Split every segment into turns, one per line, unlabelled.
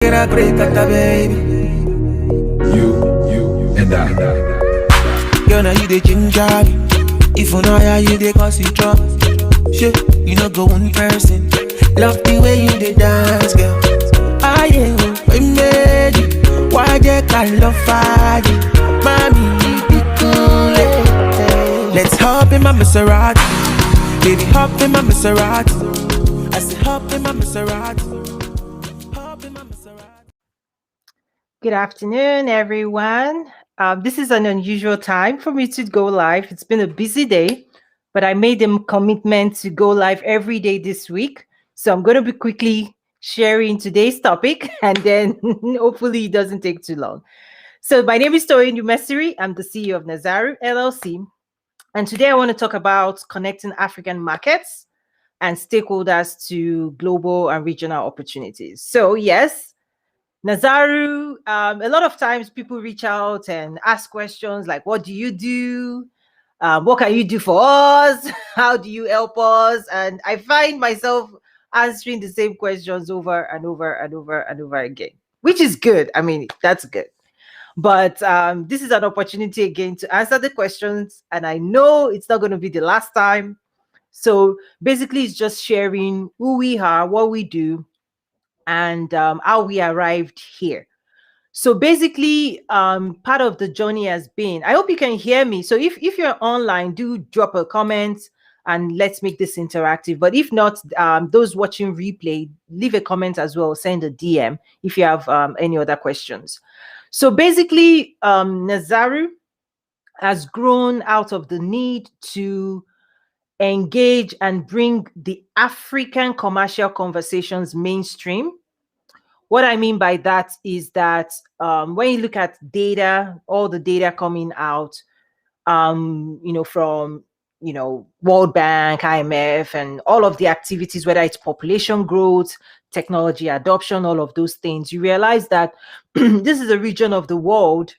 Get a break at the baby.
You and I.
Girl, now you the ginger me. If you know how you the cause you drop. Shit, you know go one person. Love the way you the dance, girl. Ah yeah, we made it. Why they call love fire? Mommy, be cool. Let's hop in my Maserati. Baby, hop in my Maserati. I said hop in my Maserati. Hop in my Maserati.
Good afternoon, everyone. This is an unusual time for me to go live. It's been a busy day, but I made a commitment to go live every day this week. So I'm going to be quickly sharing today's topic, and then hopefully it doesn't take too long. So my name is Toyin Umesiri. I'm the CEO of Nazaru LLC. And today I want to talk about connecting African markets and stakeholders to global and regional opportunities. So yes, Nazaru, a lot of times people reach out and ask questions like, what do you do? What can you do for us? How do you help us? And I find myself answering the same questions over and over and over and over again, which is good. I mean, that's good. But this is an opportunity again to answer the questions. And I know it's not going to be the last time. So basically, it's just sharing who we are, what we do, and how we arrived here. So basically, part of the journey has been, I hope you can hear me. So if you're online, do drop a comment and let's make this interactive. But if not, those watching replay, leave a comment as well, send a DM if you have any other questions. So basically, Nazaru has grown out of the need to engage and bring the African commercial conversations mainstream. What I mean by that is that when you look at data, all the data coming out, from World Bank, IMF, and all of the activities, whether it's population growth, technology adoption, all of those things, you realize that this is a region of the world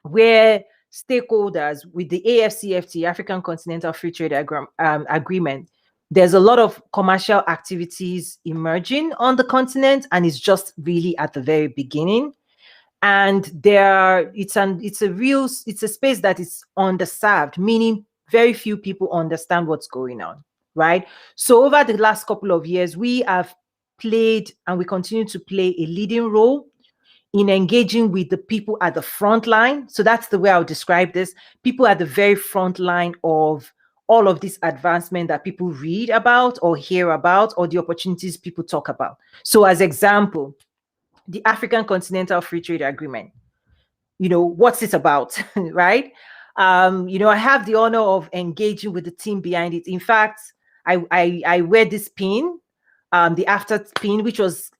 where stakeholders with the AFCFTA, African Continental Free Trade Agreement, there's a lot of commercial activities emerging on the continent, and it's just really at the very beginning. And it's a space that is underserved, meaning very few people understand what's going on, right? So over the last couple of years, we have played and we continue to play a leading role in engaging with the people at the front line. So that's the way I would describe this. People at the very front line of all of this advancement that people read about or hear about, or the opportunities people talk about. So as example, the African Continental Free Trade Agreement, what's it about, right? I have the honor of engaging with the team behind it. In fact, I wear this pin, the after pin, which was,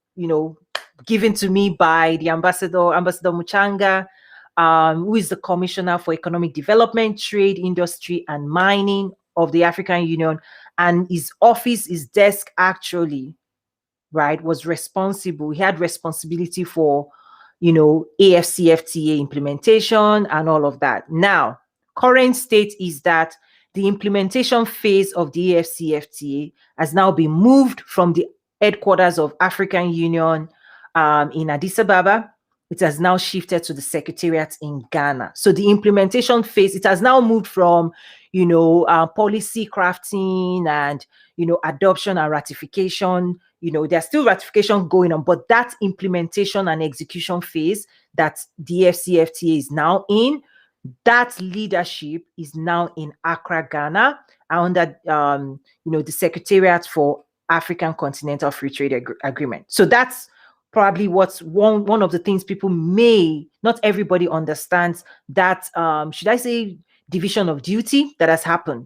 given to me by the Ambassador Muchanga, who is the Commissioner for Economic Development, Trade, Industry, and Mining of the African Union. And his office, his desk actually, right, was responsible. He had responsibility for, AFCFTA implementation and all of that. Now, current state is that the implementation phase of the AFCFTA has now been moved from the headquarters of African Union in Addis Ababa. It has now shifted to the secretariat in Ghana. So the implementation phase, it has now moved from, policy crafting and, adoption and ratification. There's still ratification going on, but that implementation and execution phase that the FCFTA is now in, that leadership is now in Accra, Ghana, under, the Secretariat for African Continental Free Trade Agreement. So that's probably what's one of the things people not everybody understands, that should I say division of duty that has happened.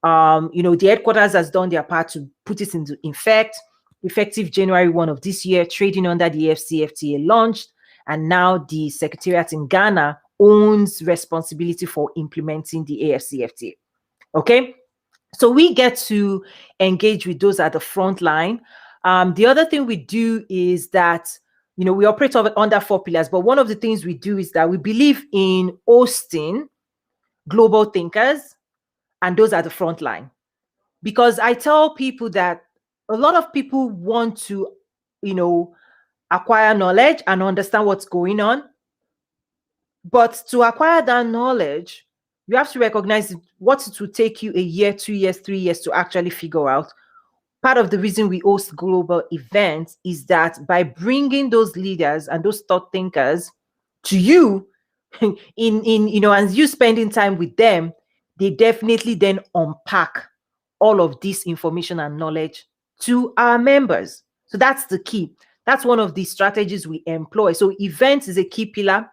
The headquarters has done their part to put it into effect. Effective January 1 of this year, trading under the FCFTA launched, and now the Secretariat in Ghana owns responsibility for implementing the AFCFTA. Okay, so we get to engage with those at the front line. The other thing we do is that, we operate under 4 pillars, but one of the things we do is that we believe in hosting global thinkers and those at the front line. Because I tell people that a lot of people want to, acquire knowledge and understand what's going on. But to acquire that knowledge, you have to recognize what it will take you a year, 2 years, 3 years to actually figure out. Part of the reason we host global events is that by bringing those leaders and those thought thinkers to you, in and you spending time with them, they definitely then unpack all of this information and knowledge to our members. So that's the key. That's one of the strategies we employ. So events is a key pillar.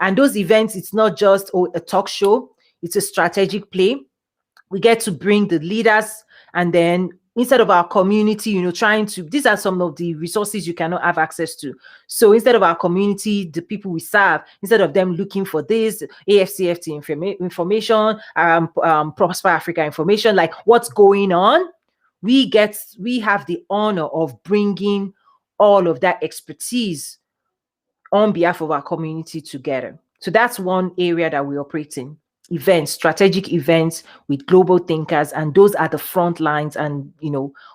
And those events, it's not just a talk show, it's a strategic play. We get to bring the leaders, and then instead of our community, trying to, these are some of the resources you cannot have access to. So instead of our community, the people we serve, instead of them looking for this AFCFT information, Prosper Africa information, like what's going on, we have the honor of bringing all of that expertise on behalf of our community together. So that's one area that we operate in. Events, strategic events with global thinkers, and those are the front lines and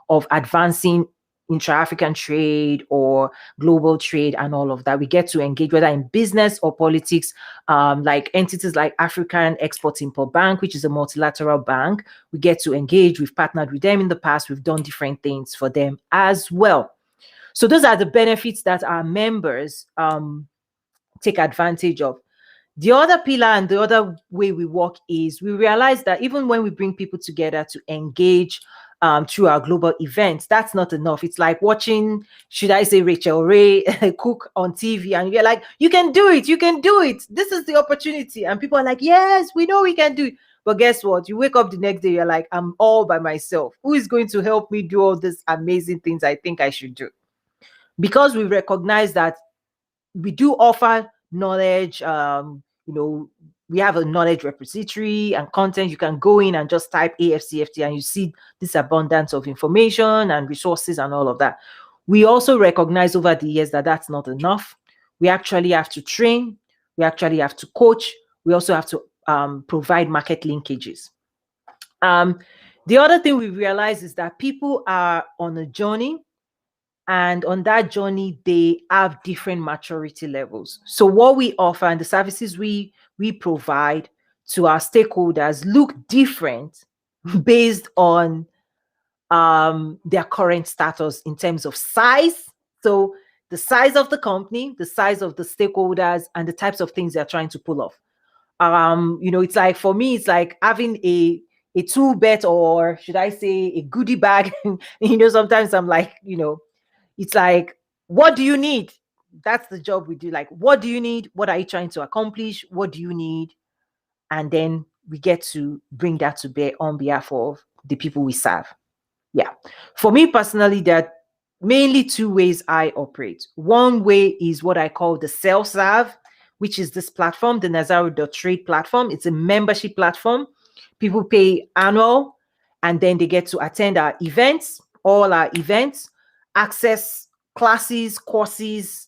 of advancing intra-African trade or global trade and all of that. We get to engage whether in business or politics, like entities like African Export-Import Bank, which is a multilateral bank. We get to engage. We've partnered with them in the past. We've done different things for them as well. So those are the benefits that our members take advantage of. The other pillar and the other way we work is we realize that even when we bring people together to engage through our global events, that's not enough. It's like watching, should I say, Rachel Ray cook on TV, and you're like, you can do it, you can do it. This is the opportunity. And people are like, yes, we know we can do it. But guess what? You wake up the next day, you're like, I'm all by myself. Who is going to help me do all these amazing things I think I should do? Because we recognize that we do offer knowledge, we have a knowledge repository and content. You can go in and just type AFCFT and you see this abundance of information and resources and all of that. We also recognize over the years that that's not enough. We actually have to train. We actually have to coach. We also have to provide market linkages. The other thing we realize is that people are on a journey, and on that journey, they have different maturity levels. So what we offer and the services we provide to our stakeholders look different based on their current status in terms of size. So the size of the company, the size of the stakeholders, and the types of things they're trying to pull off. It's like, for me, it's like having a tool belt, or should I say a goodie bag. Sometimes I'm like, it's like, what do you need? That's the job we do. Like, what do you need? What are you trying to accomplish? What do you need? And then we get to bring that to bear on behalf of the people we serve. Yeah. For me personally, there are mainly two ways I operate. One way is what I call the self-serve, which is this platform, the Nazaru.trade platform. It's a membership platform. People pay annual, and then they get to attend our events, all our events, access classes, courses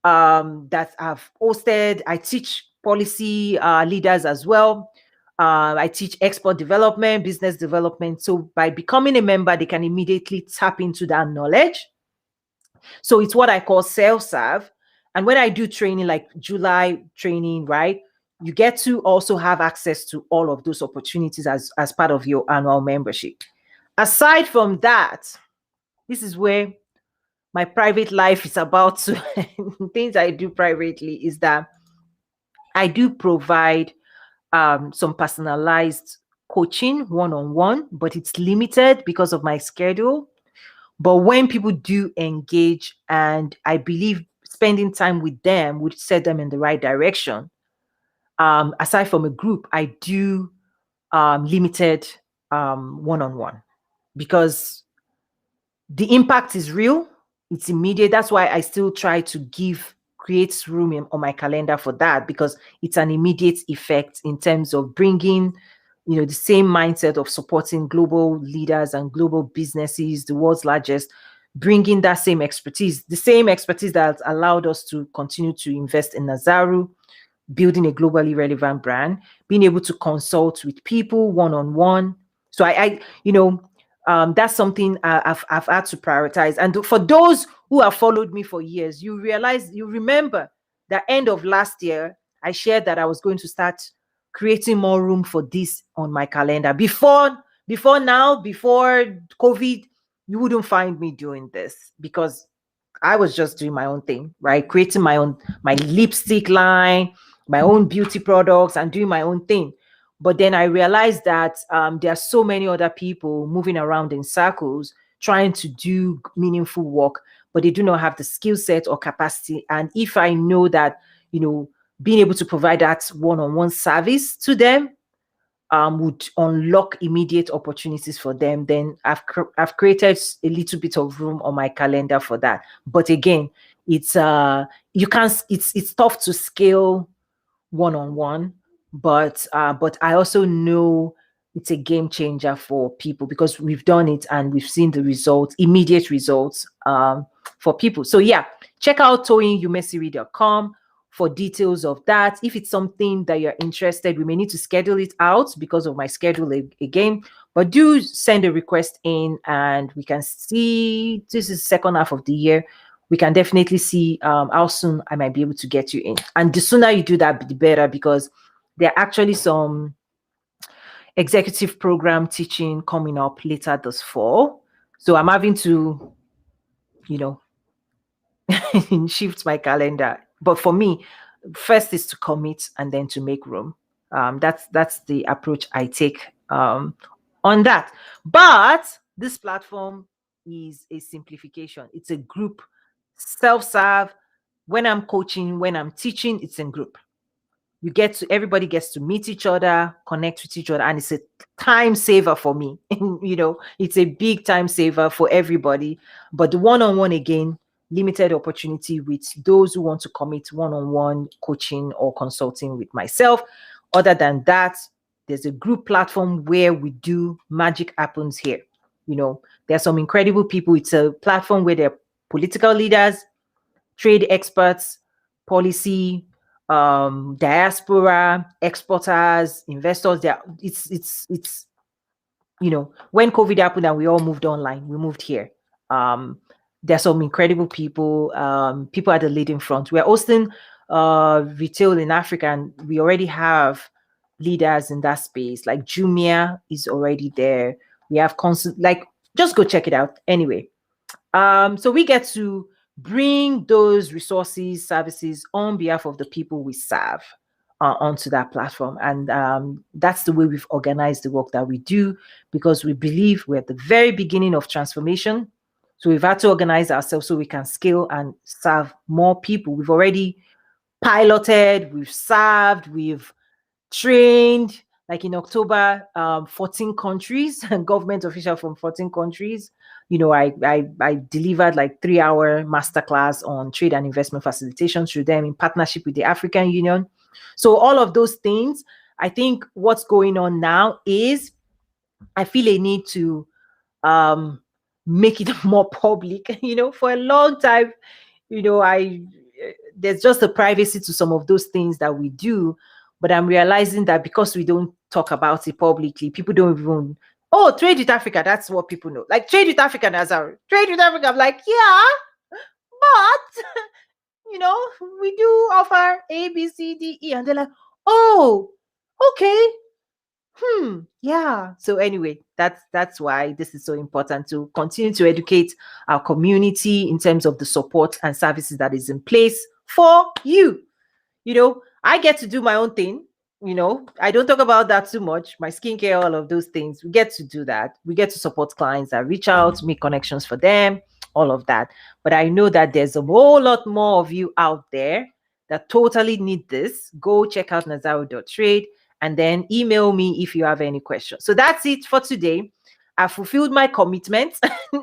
that I've hosted. I teach policy leaders as well. I teach export development, business development. So by becoming a member, they can immediately tap into that knowledge. So it's what I call self-serve. And when I do training, like July training, right, you get to also have access to all of those opportunities as part of your annual membership. Aside from that, this is where my private life is about to things I do privately is that I do provide some personalized coaching one-on-one, but it's limited because of my schedule. But when people do engage, and I believe spending time with them would set them in the right direction, aside from a group, I do limited one-on-one, because the impact is real. It's immediate. That's why I still try to create room on my calendar for that, because it's an immediate effect in terms of bringing, the same mindset of supporting global leaders and global businesses, the world's largest, bringing that same expertise, the same expertise that allowed us to continue to invest in Nazaru, building a globally relevant brand, being able to consult with people one-on-one. So I that's something I've had to prioritize. And for those who have followed me for years, you realize, you remember the end of last year, I shared that I was going to start creating more room for this on my calendar. Before COVID, you wouldn't find me doing this because I was just doing my own thing, right? Creating my lipstick line, my own beauty products, and doing my own thing. But then I realized that there are so many other people moving around in circles trying to do meaningful work, but they do not have the skill set or capacity. And if I know that, being able to provide that one-on-one service to them would unlock immediate opportunities for them, then I've created a little bit of room on my calendar for that. But again, it's you can't it's tough to scale one-on-one, but I also know it's a game changer for people because we've done it and we've seen the results, immediate results for people. So yeah, check out toyinumesiri.com for details of that. If it's something that you're interested, we may need to schedule it out because of my schedule again, but do send a request in and we can see. This is second half of the year. We can definitely see how soon I might be able to get you in. And the sooner you do that, the better, because there are actually some executive program teaching coming up later this fall. So I'm having to, shift my calendar. But for me, first is to commit and then to make room. That's the approach I take on that. But this platform is a simplification. It's a group self-serve. When I'm coaching, when I'm teaching, it's in group. Everybody gets to meet each other, connect with each other, and it's a time saver for me. It's a big time saver for everybody. But the one-on-one, again, limited opportunity with those who want to commit one-on-one coaching or consulting with myself. Other than that, there's a group platform where we do magic happens here. There are some incredible people. It's a platform where there are political leaders, trade experts, policy, diaspora, exporters, investors. It's when COVID happened and we all moved online, we moved here. There's some incredible people, people at the leading front. We're hosting retail in Africa, and we already have leaders in that space. Like Jumia is already there. We have just go check it out. Anyway, so we get to bring those resources, services on behalf of the people we serve onto that platform. And that's the way we've organized the work that we do, because we believe we're at the very beginning of transformation. So we've had to organize ourselves so we can scale and serve more people. We've already piloted, we've served, we've trained, like in October, 14 countries and government officials from 14 countries. I delivered like 3-hour masterclass on trade and investment facilitation through them in partnership with the African Union. So all of those things, I think what's going on now is I feel a need to make it more public. For a long time, there's just a privacy to some of those things that we do. But I'm realizing that because we don't talk about it publicly, people don't even, trade with Africa, that's what people know. Like, trade with Africa, Nazar. Trade with Africa. I'm like, yeah, but, we do offer A, B, C, D, E. And they're like, oh, okay. Yeah. So anyway, that's why this is so important, to continue to educate our community in terms of the support and services that is in place for you. I get to do my own thing. I don't talk about that too much. My skincare, all of those things, we get to do that. We get to support clients that reach out, make connections for them, all of that. But I know that there's a whole lot more of you out there that totally need this. Go check out nazaru.trade and then email me if you have any questions. So that's it for today. I fulfilled my commitment,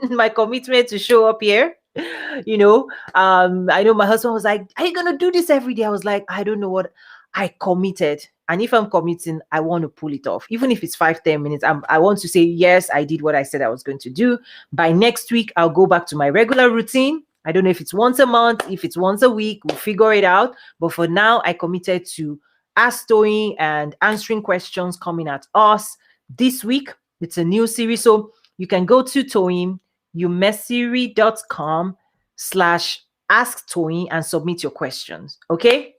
my commitment to show up here. I know my husband was like, are you going to do this every day? I was like, I don't know what. I committed. And if I'm committing, I want to pull it off. Even if it's 5-10 minutes, I want to say, yes, I did what I said I was going to do. By next week, I'll go back to my regular routine. I don't know if it's once a month, if it's once a week, we'll figure it out. But for now, I committed to Ask Toyin and answering questions coming at us this week. It's a new series. So you can go to toyinumesiri.com slash ask Toyin and submit your questions. Okay.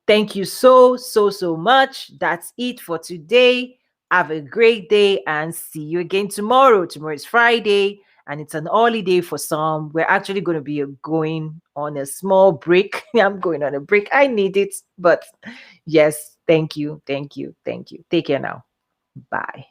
Thank you so much. That's it for today. Have a great day and see you again tomorrow. Tomorrow is Friday and it's an holiday for some. We're actually going to be going on a small break. I'm going on a break. I need it. But yes, thank you. Thank you. Thank you. Take care now. Bye.